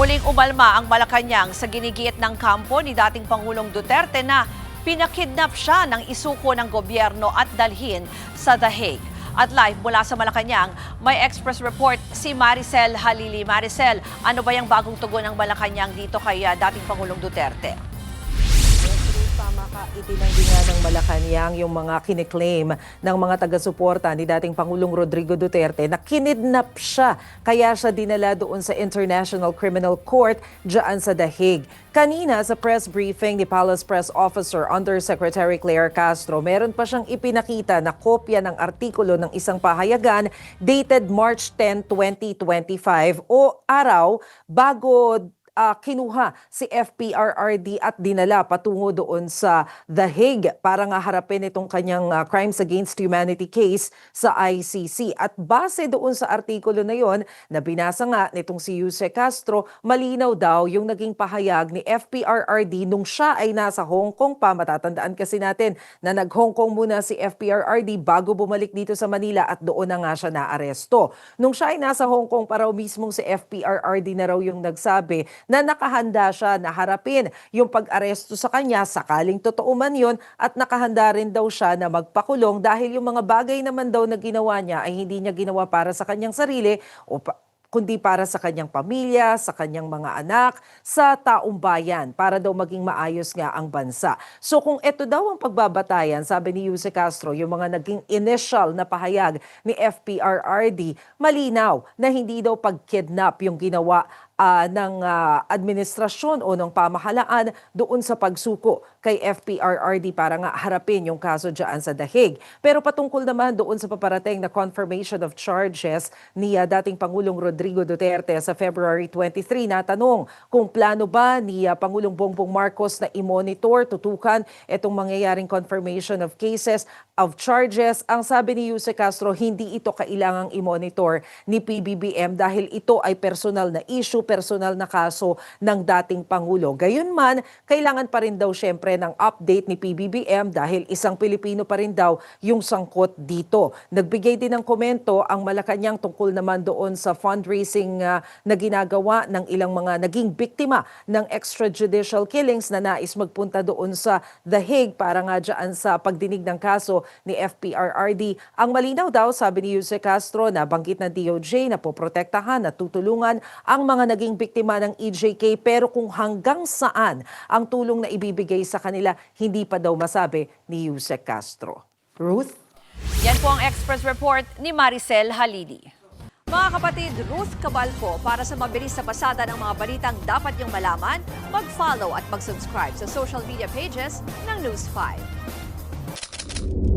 Muling umalma ang Malacanang sa ginigiit ng kampo ni dating Pangulong Duterte na pinakidnap siya ng isuko ng gobyerno at dalhin sa The Hague. At live mula sa Malacanang, may Express report si Maricel Halili. Maricel, ano ba yung bagong tugon ng Malacanang dito kay dating Pangulong Duterte? Tama ka, itinanggi nga ng Malacanang yung mga kiniklaim ng mga taga-suporta ni dating Pangulong Rodrigo Duterte na kinidnap siya. Kaya siya dinala doon sa International Criminal Court dyan sa The Hague. Kanina sa press briefing ni Palace Press Officer Undersecretary Claire Castro, meron pa siyang ipinakita na kopya ng artikulo ng isang pahayagan dated March 10, 2025 o araw bago kinuha si FPRRD at dinala patungo doon sa The Hague para nga harapin itong kanyang Crimes Against Humanity case sa ICC. At base doon sa artikulo na yon na binasa nga nitong si Jose Castro, malinaw daw yung naging pahayag ni FPRRD nung siya ay nasa Hong Kong pa. Matatandaan kasi natin na nag-Hong Kong muna si FPRRD bago bumalik dito sa Manila at doon na nga siya naaresto. Nung siya ay nasa Hong Kong pa raw mismong si FPRRD na raw yung nagsabi na nakahanda siya na harapin yung pag-aresto sa kanya sakaling totoo man yun at nakahanda rin daw siya na magpakulong dahil yung mga bagay naman daw na ginawa niya ay hindi niya ginawa para sa kanyang sarili kundi para sa kanyang pamilya, sa kanyang mga anak, sa taong bayan, para daw maging maayos nga ang bansa. So kung ito daw ang pagbabatayan, sabi ni Jose Castro, yung mga naging initial na pahayag ni FPRRD, malinaw na hindi daw pag-kidnap yung ginawa ng administrasyon o ng pamahalaan doon sa pagsuko kay FPRRD para nga harapin yung kaso dyan sa The Hague. Pero patungkol naman doon sa paparating na confirmation of charges ni dating Pangulong Rodrigo Duterte sa February 23, natanong kung plano ba ni Pangulong Bongbong Marcos na i-monitor, tutukan itong mangyayaring confirmation of cases, of charges. Ang sabi ni Jose Castro, hindi ito kailangang i-monitor ni PBBM dahil ito ay personal na issue, personal na kaso ng dating Pangulo. Gayunman, kailangan pa rin daw syempre ng update ni PBBM dahil isang Pilipino pa rin daw yung sangkot dito. Nagbigay din ng komento ang Malacanang tungkol naman doon sa fundraising na ginagawa ng ilang mga naging biktima ng extrajudicial killings na nais magpunta doon sa The Hague para nga dyan sa pagdinig ng kaso ni FPRRD. Ang malinaw daw, sabi ni Jose Castro, na banggit ng DOJ na poprotektahan at tutulungan ang mga naging biktima ng EJK, pero kung hanggang saan ang tulong na ibibigay sa kanila, hindi pa daw masabi ni Jose Castro. Ruth? Yan po ang Express Report ni Maricel Halili. Mga kapatid, Ruth Cabalco, para sa mabilis na pasada ng mga balitang dapat niyong malaman, mag-follow at mag-subscribe sa social media pages ng News 5.